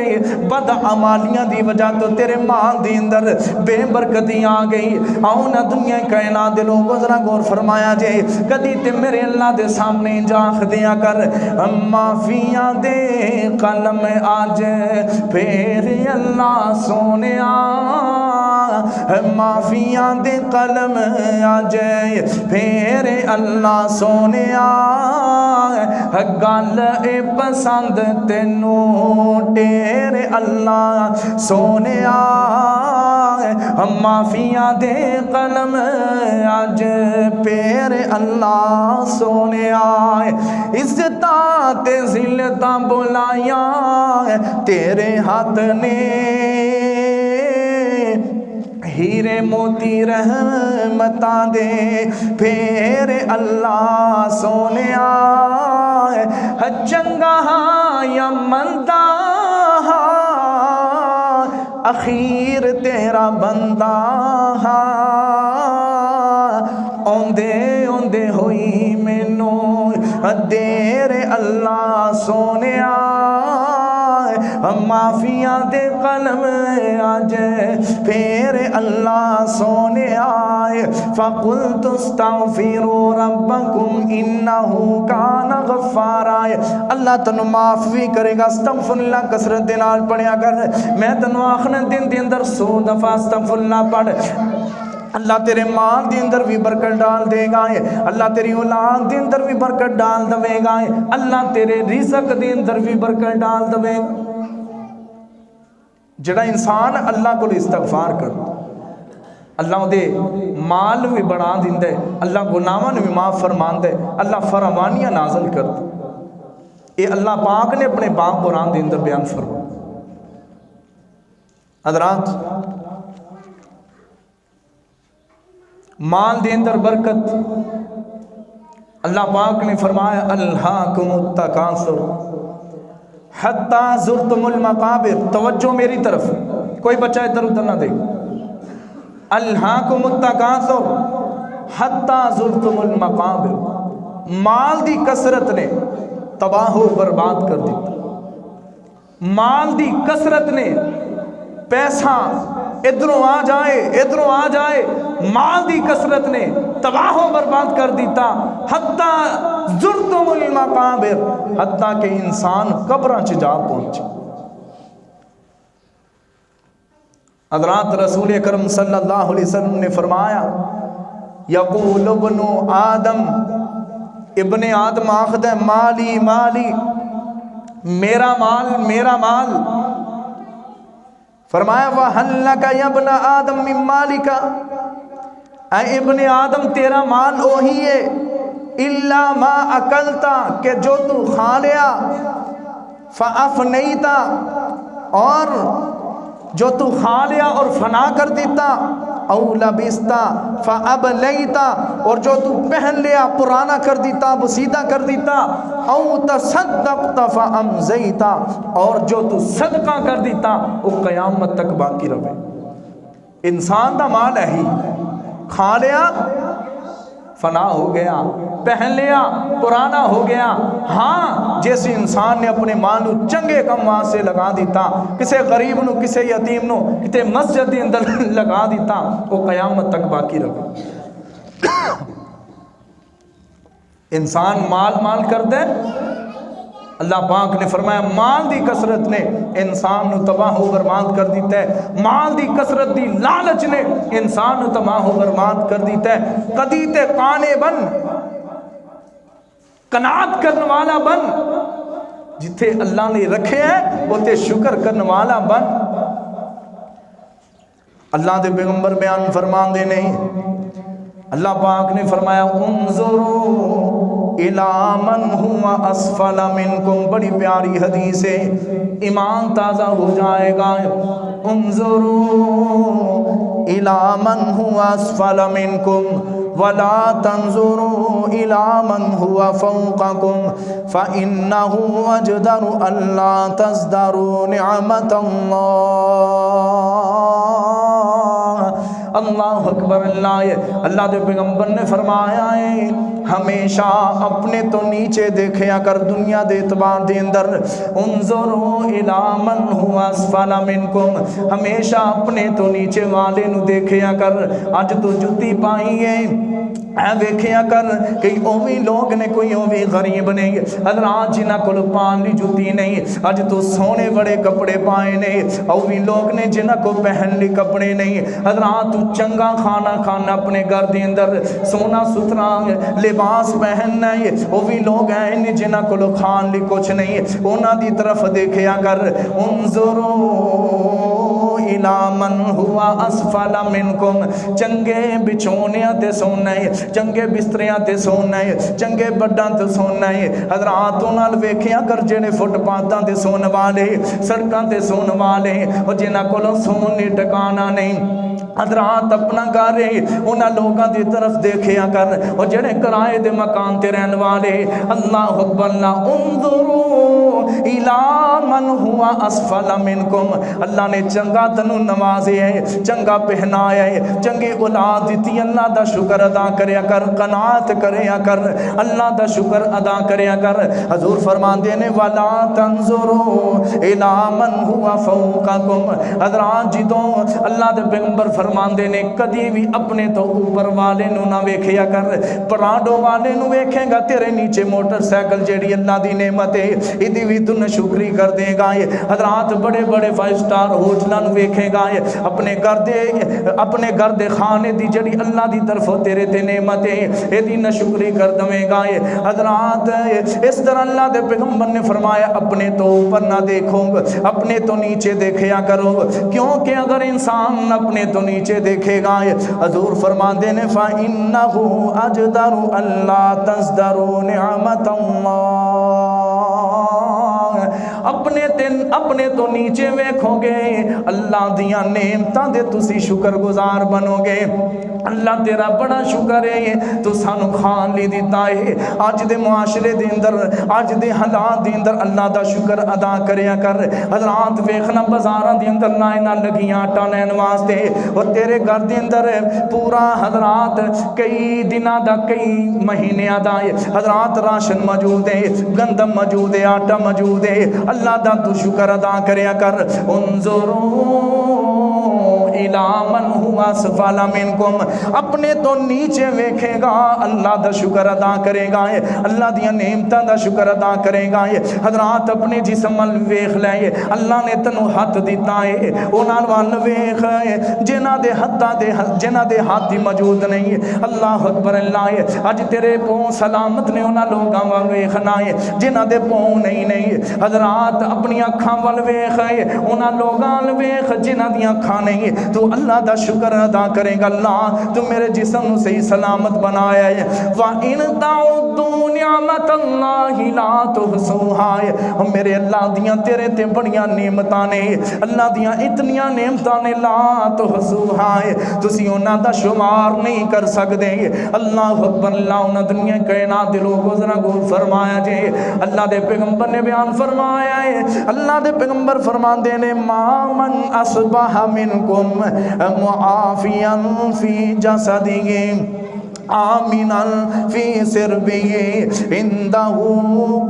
بد عمالیاں دی وجہ تو تیرے مال دے اندر بے برکتی آ گئی۔ آؤں نہ دنیا کائنات دے لوگوں ذرا غور فرمایا جے کدی تے میرے اللہ دے سامنے جاخ دیا کر معافیاں دے قلم آج پھر اللہ سونے معافیاں دے قلم آج پھر اللہ سونے گل اے پسند تینوں تیرے اللہ سونے معافیاں دے قلم آج پیر اللہ سونے عزتاں تے ذلتاں بلائیاں تیرے ہاتھ نے ہیرے موتی رحمتاں دے پھر اللہ سونے چنگا یا مندہ اخیر تیرا بندہ اوندے اوندے ہوئی مینوں دیر اللہ سونے معافیاں دے قلم آج پھر اللہ سونے فَقُلْتُ اسْتَغْفِرُوا رَبَّكُمْ إِنَّهُ كَانَ غَفَّارًا۔ اللہ تنو معاف بھی کرے گا، استغفر اللہ کثرت دے نال پڑھیا کر۔ میں تنو آخر دن دے اندر 100 دفعہ استغفر اللہ پڑھ، اللہ تیرے مال دے اندر بھی برکت ڈال دے گا، اللہ تیری اولاد دے اندر بھی برکت ڈال دے گا، اللہ تیرے رزق دے اندر بھی برکت ڈال دے گا۔ جڑا انسان اللہ کو استغفار کر اللہ دے مال بھی بڑھا دیندے، اللہ گناہاں بھی معاف فرماندے، اللہ فراوانیاں نازل کر دے۔ یہ اللہ پاک نے اپنے پاک قرآن دے اندر بیان فرمایا۔ حضرات مال دے اندر برکت، اللہ پاک نے فرمایا الہاکم التکاثر حتی زرتم المقابر۔ توجہ میری طرف، کوئی بچہ ادھر ادھر نہ دے۔ الہاکم التکاثر حتی زرتم المقابر. مال دی کثرت نے تباہ و برباد کر دیتا. مال دی کثرت نے پیسہ ادھروں آ جائے ادھروں آ جائے، مال دی کثرت نے تباہ و برباد کر دیتا. حتی زرتم المقابر، حتیٰ کہ انسان قبراں چ جا پہنچے. حضرات رسول اکرم صلی اللہ علیہ وسلم نے فرمایا یقول ابن آدم، ابن آدم آخد ہے مالی مالی، میرا مال میرا مال. فرمایا وَهَلْ لَكَ يَا ابْنَ آدم مِن مَالِكَ، اے ابن آدم تیرا مال وہی ہے اِلَّا مَا أَكَلْتَ، کہ جو تو کھا لیا، فَأَفْنَيْتَ، اور جو تو کھا لیا اور فنا کر دیتا، او لبستا فابلیتا، اور جو تو پہن لیا پرانا کر دیتا بسیدہ کر دیتا، او تصدقت فامزیتا، اور جو تو صدقہ کر دیتا وہ قیامت تک باقی رہے. انسان دا مال ہے ہی، کھا لیا فنا ہو گیا، پہن لیا پرانا ہو گیا. ہاں جیسے انسان نے اپنے مال چنگے کم وہاں سے لگا دیتا، کسے غریب نو کسے یتیم نو کتے مسجد کے اندر لگا دیتا، وہ قیامت تک باقی رہے. انسان مال مال کر دے. اللہ پاک نے فرمایا مال دی کثرت نے انسان نو تباہ و برباد کر دیتا ہے. مال دی کثرت دی لالچ نے انسان نو تباہ و برباد کر دیتا ہے. کدی تے کانے بن، قناعت کرنے والا بن، جتھے اللہ نے رکھے ہیں وہ تے شکر کرنے والا بن. اللہ دے پیغمبر بیان فرمان دے نہیں، اللہ پاک نے فرمایا انظروا اِلَىٰ مَنْ هُوَ أَسْفَلَ مِنْكُمْ. بڑی پیاری حدیث ہے، ایمان تازہ ہو جائے گا. انظروا اِلَىٰ مَنْ هُوَ أَسْفَلَ مِنْكُمْ وَلَا تَنْظُرُوا إِلَىٰ مَنْ هُوَ فَوْقَكُمْ فَإِنَّهُ أَجْدَرُ أَلَّا تَزْدَرُوا نِعْمَةَ اللَّهِ. اللہ اکبر. اللہ دے پیغمبر نے فرمایا ہے ہمیشہ اپنے تو نیچے دیکھیا کر دنیا دے اعتبار دے اندر. انظروا الی من هو اسفل منکم، ہمیشہ اپنے تو نیچے والے نو دیکھیا کر. اج تو جتی پائی ہے اے ویکھیا کر کئی اوویں لوگ نے، کوئی اوویں غریب نہیں. حضرات جنہاں کول پان لی جتی نہیں، اج تو سونے بڑے کپڑے پائے نے. اوویں لوگ نے جنہاں کو پہن لی کپڑے نہیں. حضرات تو چنگا کھانا کھانا اپنے گھر دے اندر، سونا ستھرا لباس پہننا ہے. اوویں لوگ ہیں جنہاں کول کھان لی کچھ نہیں، انہاں دی طرف دیکھیا کر. انظروا الی من هو اسفل منکم، چنگے بچھونیاں تے سونا ہے، چنگے بستریاں تے سونا ہے، چنگے بڈاں تے سونا ہے. حضرات نال ویکھیا کر جڑے فٹ پاتاں تے سون والے، سڑکاں تے سون والے، او جنہاں کولوں سون نہیں ٹکانا نہیں. حضرات اپنا گھر ہے انہاں لوگاں دی طرف دیکھیا کر، او جڑے کرائے دے مکان تے رہن والے. اللہ اکبر. انظروا الی من هو اسفل منکم. اللہ نے چنگا تنو نوازے ہے، چنگا پہنایا ہے، چنگی اولاد دیتی. اللہ دا شکر ادا کریا کر، قناعت کریا کر، اللہ دا شکر ادا کریا کر. حضور فرمان دینے وَلَا تَنظُرُوا إِلَىٰ مَنْ هُوَ فَوْقَكُمْ. حضرات جدوں اللہ دے پیغمبر فرمان دینے کدی بھی اپنے تو اوپر والے نو نہ ویکھیا کر. پراڈو والے نو ویکھے گا تیرے نیچے موٹر سائیکل جیڑی اللہ دی نعمت ہے ایدی بھی تو نشکری کر دے گا. حضرات بڑے بڑے 5 سٹار ہوٹلاں نو ویکھے گا، اپنے گھر دے کھانے دی جڑی اللہ دی طرف تیرے تے نعمت ہے ایدی نشکری کر دویں گا. حضرات اس طرح اللہ دے پیغمبر نے فرمایا اپنے تو اوپر نہ دیکھو، اپنے تو نیچے دیکھیا کرو، کیونکہ اگر انسان اپنے تو نیچے دیکھے گا حضور فرمان دینے فَإِنَّهُ أَجْدَرُ أَلَّا تَزْدَرُوا نِعْمَةَ اللَّهِ. اپنے تو نیچے ویکھو گے اللہ دیاں نعمتاں دے تسی شکر گزار بنو گے. اللہ تیرا بڑا شکر ہے تو سانو کھان لی دیتا ہے. اج دے معاشرے دے اندر اج دے حالات دے اندر اللہ دا شکر ادا کریا کر. حضرات ویکھنا بازاراں دے اندر لائناں لگیاں آٹا لین واسطے اور تیرے گھر دے اندر پورا حضرات کئی دناں دا کئی مہینیاں دا حضرات راشن موجود ہے, گندم موجود ہے, آٹا موجود ہے. اللہ دا تو شکر ادا کریا کر. انظروا الی من هو اسفل منکم, اپنے تو نیچے ویکھے گا اللہ دا شکر ادا کرے گا, اللہ دیاں نعمتاں دا شکر ادا کرے گا. حضرات اپنے جسم ول ویکھ لے, اللہ نے تینوں ہاتھ دیتا ہے, انہاں ول ویکھ جنہاں دے ہاتھ ہی موجود نہیں. اللہ اکبر اللہ. اج تیرے پاؤں سلامت نے انہاں لوگاں ول ویکھنا ہے جنہاں دے پاؤں نہیں. حضرات اپنی اکھاں ول ویکھ انہاں لوگاں ول ویکھ جنہاں دیاں اکھاں نہیں. تو اللہ دا شکر ادا کرے گا. اللہ تو میرے جسم نو صحیح سلامت بنایا ہے. وَإِن تَعُدُّوا نِعْمَتَ اللَّهِ لَا تُحْصُوهَا, میرے اللہ دیاں تیرے تے بڑیاں نعمتاں نے, اللہ دیاں اتنیاں نعمتاں نے, لا تُحْصُوهَا تسی انہاں دا شمار نہیں کر سکدے. اللہ اکبر اللہ. انہاں دنیا کائنات دے لوگوں ذرا غور فرمایا جے, اللہ دے پیغمبر نے بیان فرمایا ہے, اللہ دے پیغمبر فرماندے نے ما من اصبح منکم معافیا فی جسدہ آمنا فی سربہ عندہ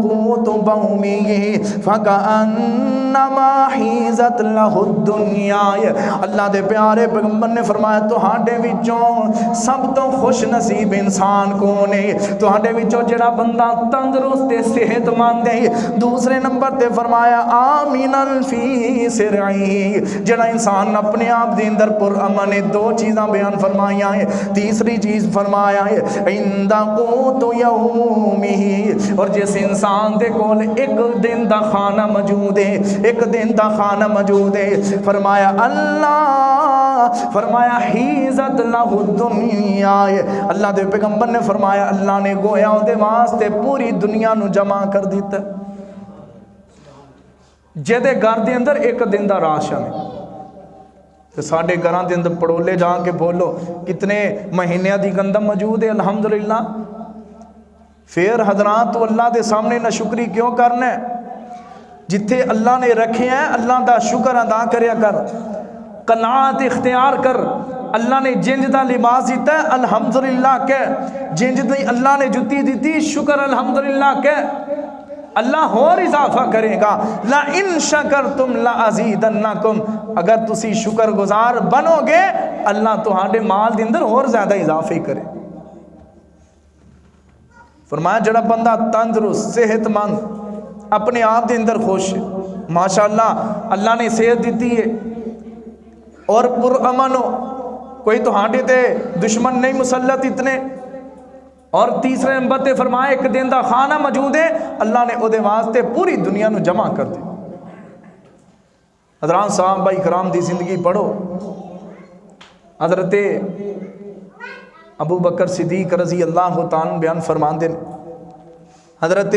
قوت بومہ فکأنما حیزت لہ الدنیا. اللہ دے پیارے پیغمبر نے فرمایا تہاڈے وچوں سب تو خوش نصیب انسان کون ہے؟ تہاڈے وچوں جڑا بندہ تندرست تے صحت مند ہے. دوسرے نمبر تے فرمایا آمنا فی سربہ, جڑا انسان اپنے آپ دے اندر پر امن ہے. دو چیزاں بیان فرمائیاں ہیں. تیسری چیز فرمایا ہے عندہ قوت یومہ, اور جس انسان دے کول ایک دن دا کھانا موجود ہے, ایک دن دا کھانا موجود ہے. فرمایا اللہ فرمایا حیزت لہ الدنیا, اللہ دے پیغمبر نے فرمایا اللہ نے گویا دے واسطے پوری دنیا نو جمع کر دیتا. جدے گھر دے اندر ایک دن دا راشن ہے, تو ساڑھے گھران دے اندر پڑولے جا کے بولو کتنے مہینے دی گندم موجود ہے الحمدللہ. پھر حضرات تو اللہ دے سامنے نہ شکری کیوں کرنا ہے؟ جتھے اللہ نے رکھے ہیں اللہ دا شکر ادا کریا کر, قناعت اختیار کر. اللہ نے جنج دا لباس دیتا ہے الحمدللہ کہہ, جنج دی اللہ نے جتی دیتی شکر الحمدللہ کہہ. اللہ اور اضافہ کرے گا. لَإِن شَكَرْتُمْ لَأَزِيدَنَّكُمْ, اگر تسی شکر گزار بنو گے اللہ تہاڈے مال دے اندر اور زیادہ اضافے کرے. فرمایا جڑا بندہ تندرست صحت مند اپنے آپ دے اندر خوش ہے, ماشاءاللہ اللہ نے صحت دیتی ہے اور پر امن ہو, کوئی تہاڈے تے دشمن نہیں مسلط اتنے. اور تیسرے نمبر تے فرمایا ایک دن دا کھانا موجود ہے, اللہ نے او دے واسطے پوری دنیا نو جمع کر دے. حضرات صاحب کرام دی زندگی پڑھو. حضرت ابو بکر صدیق رضی اللہ تعالیٰ بیان فرمان دے, حضرت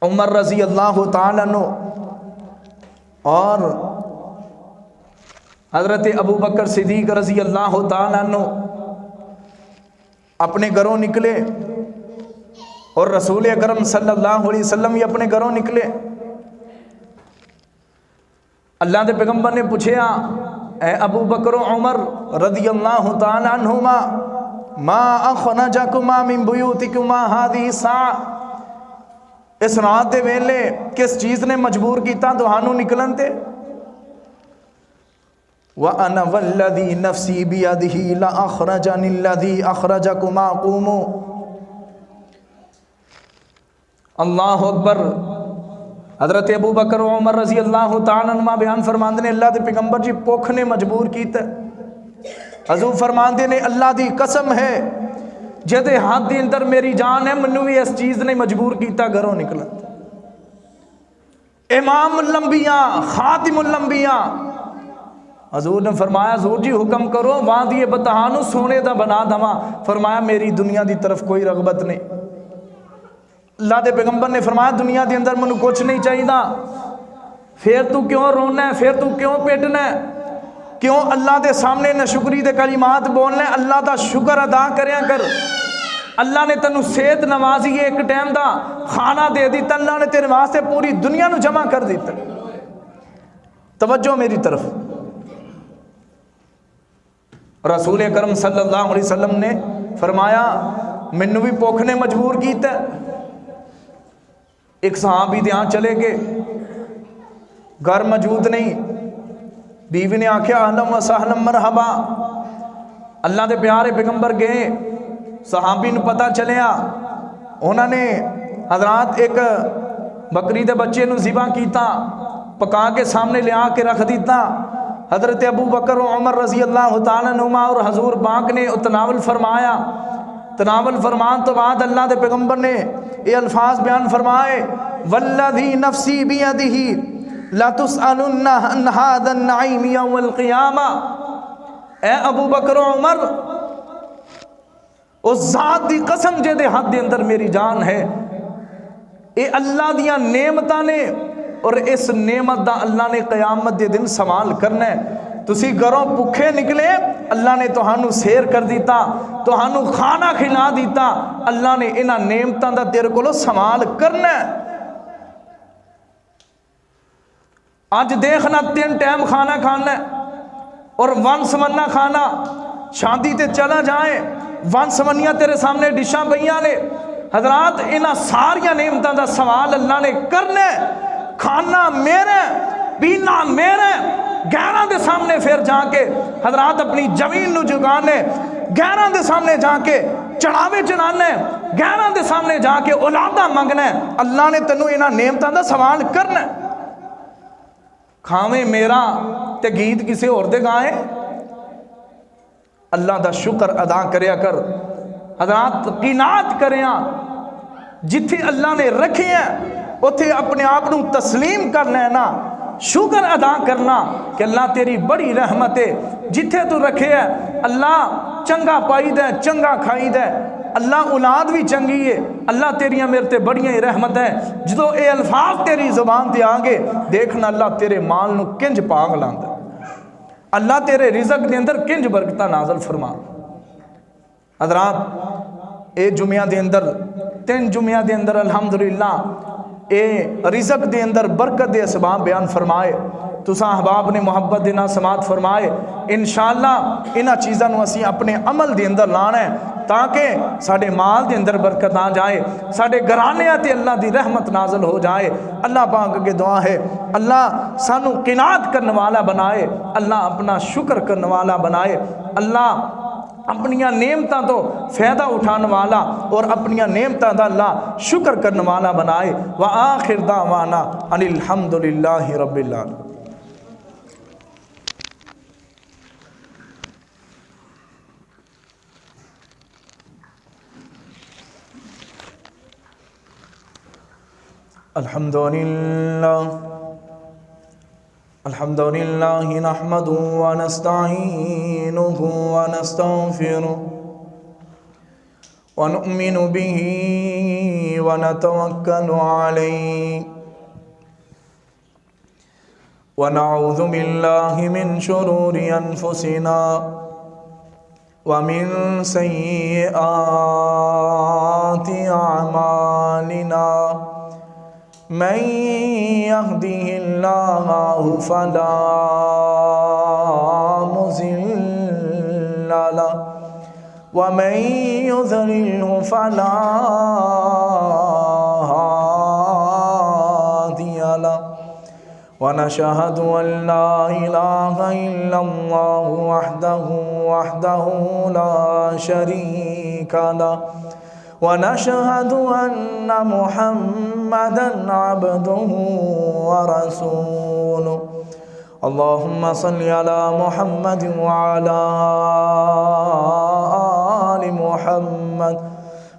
عمر رضی اللہ تعالیٰ عنہ اور حضرت ابو بکر صدیق رضی اللہ تعالیٰ عنہ اپنے گھروں نکلے اور رسول اکرم صلی اللہ علیہ وسلم بھی اپنے گھروں نکلے. اللہ دے پیغمبر نے پوچھیا اے ابو بکر و عمر رضی اللہ تعالیٰ عنہما ما اخرجکما من بیوتکما هذه الساعة, اس رات دے ویلے کس چیز نے مجبور کیتا تہانوں نکلن تے؟ وَأَنَا وَالَّذِي نَفْسِي بِيَدِهِ لَأَخْرَجَنِ الَّذِي أَخْرَجَكُمَا قُومُوا. اللہ اکبر. حضرت ابو بکر و عمر رضی اللہ تعالیٰ عنہ بیان فرماندے نے اللہ دے پیغمبر جی پوکھ نے مجبور کیتا. حضور فرماندے نے اللہ دی قسم ہے جدے ہاتھ دے اندر میری جان ہے منو بھی اس چیز نے مجبور کیتا گھروں نکلا. امام الانبیاء خاتم الانبیاء حضور نے فرمایا حضور جی حکم کرو وادی بتہانو سونے دا بنا دما. فرمایا میری دنیا دی طرف کوئی رغبت نہیں. اللہ دے پیغمبر نے فرمایا دنیا دے اندر مینوں کچھ نہیں چاہیے، پھر تو کیوں رونا ہے، پھر تو کیوں پیٹنا ہے، کیوں اللہ دے سامنے ناشکری دے کلمات بولنا ہے؟ اللہ دا شکر ادا کریا کر۔ اللہ نے تینوں صحت نوازی ہے، ایک ٹائم دا کھانا دے دیتا، اللہ نے تیرے واسطے پوری دنیا نو جمع کر دیتا۔ توجہ میری طرف، رسول اکرم صلی اللہ علیہ وسلم نے فرمایا مینوں بھی بھوک نے مجبور کیتا ہے۔ ایک صحابی دے ہاں چلے گئے، گھر موجود نہیں، بیوی نے آکھیا اہلا و سہلا مرحبا۔ اللہ دے پیارے پیغمبر گئے، صحابی نو پتہ چلیا، انہوں نے حضرات ایک بکری دے بچے نو ذبح کیتا، پکا کے سامنے لے آ کے رکھ دیتا۔ حضرت ابو بکر و عمر رضی اللہ تعالیٰ عنہما اور حضور پاک نے تناول فرمایا۔ تناول فرمان تو بعد اللہ دے پیغمبر نے یہ الفاظ بیان فرمائے، والذی نفسی بیدہ لتسألن عن ھذا النعیم یوم القیامہ۔ اے ابو بکر و عمر، اس ذات دی قسم جے دے ہاتھ دے اندر میری جان ہے، اے اللہ دیاں نعمتاں نے، اور اس نعمت دا اللہ نے قیامت دے دن سوال کرنا ہے۔ تسی گھروں بھوکے نکلے، اللہ نے تہانوں سیر کر دیتا، تہانوں کھانا کھلا دیتا، اللہ نے انہاں نعمتاں دا تیرے کولوں سوال کرنا ہے۔ آج دیکھنا 3 ٹائم کھانا کھانا ہے اور ون سمنا کھانا، شادی تے چلا جائیں ون سمنیاں تیرے سامنے ڈشاں پئیاں نے، حضرات انہاں ساریاں نعمتاں دا سوال اللہ نے کرنا ہے۔ کھانا میرا، پینا میرا، گہراں دے سامنے پھر جا کے حضرات اپنی زمین نو جگانے، گہراں دے سامنے جا کے چڑھاوے چڑھانے، گہراں دے سامنے جا کے اولاداں منگنا ہے۔ اللہ نے تینوں انہاں نعمتاں دا سوال کرنا ہے۔ کھاویں میرا تے گیت کسے اور دے گائیں، اللہ دا شکر ادا کریا کر۔ حضرات قناعت کریاں، جتھے اللہ نے رکھے ہیں اتھے اپنے آپ نو تسلیم کر لینا، شکر ادا کرنا کہ اللہ تیری بڑی رحمت ہے، جتھے تو رکھے ہے اللہ چنگا پائی دے، چنگا کھائی دے، اللہ اولاد بھی چنگی ہے، اللہ تیریاں میرے تے بڑیاں ہی رحمت ہے۔ جدو اے الفاظ تیری زبان تے آگے دیکھنا اللہ تیرے مال نو کنج پاگ لاندا، اللہ تیرے رزق دے اندر کنج برکتہ نازل فرما۔ حضرات اے جمعہ دے اندر 3 جمعہ دے اندر الحمدللہ اے رزق دے اندر برکت دے اسباب بیان فرمائے، تساں احباب نے محبت دینا سماعت فرمائے۔ انشاءاللہ انہاں چیزاں نو اسی اپنے عمل دے اندر لانا ہے تاکہ ساڑے مال دے اندر برکت آ جائے، ساڑے گھرانے تے اللہ دی رحمت نازل ہو جائے۔ اللہ پاک کے دعا ہے اللہ سانو قناعت کرنے والا بنائے، اللہ اپنا شکر کرنے والا بنائے، اللہ اپنیاں نعمتاں تو فائدہ اٹھانے والا اور اپنیاں نعمتاں دا اللہ شکر کرنے والا بنائے۔ وآخر دعوانا ان الحمدللہ رب العالمین۔ الحمد لله نحمده ونستعينه ونستغفره ونؤمن به ونتوكل عليه ونعوذ بالله من شرور أنفسنا ومن سيئات أعمالنا من يهده الله فلا مضل له ومن يضلله فلا هادي له ونشهد أن لا إله إلا الله وحده لا شريك له ونشهد أن محمدًا عبده ورسوله اللهم صل على محمد وعلى آل محمد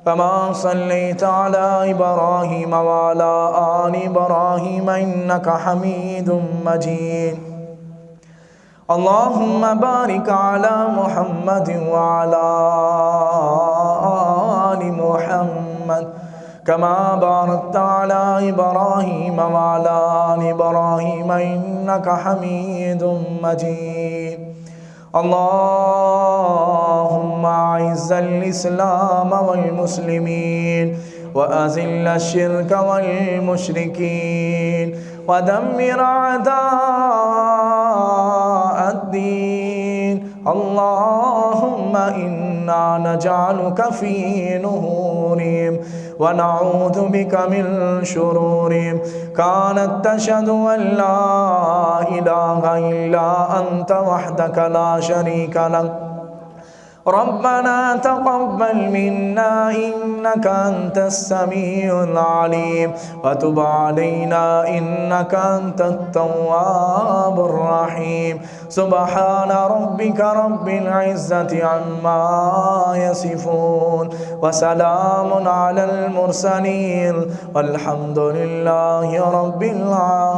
كما صليت على إبراهيم وعلى آل إبراهيم إنك حميد مجيد اللهم بارك على محمد وعلى آل محمد كما باركت على إبراهيم وعلى آل إبراهيم إنك حميد مجيد اللهم أعز الإسلام والمسلمين وأذل الشرك والمشركين ودمر أعداء الدين اللهم إنا نجعلك في نهورهم ونعوذ بك من شرورهم كانت تشهد أن لا إله إلا أنت وحدك لا شريك لك ربنا تقبل منا إنك أنت السميع العليم وتب علينا إنك أنت التواب الرحيم سبحان ربك رب العزة عما يصفون وسلام على المرسلين والحمد لله رب العالمين.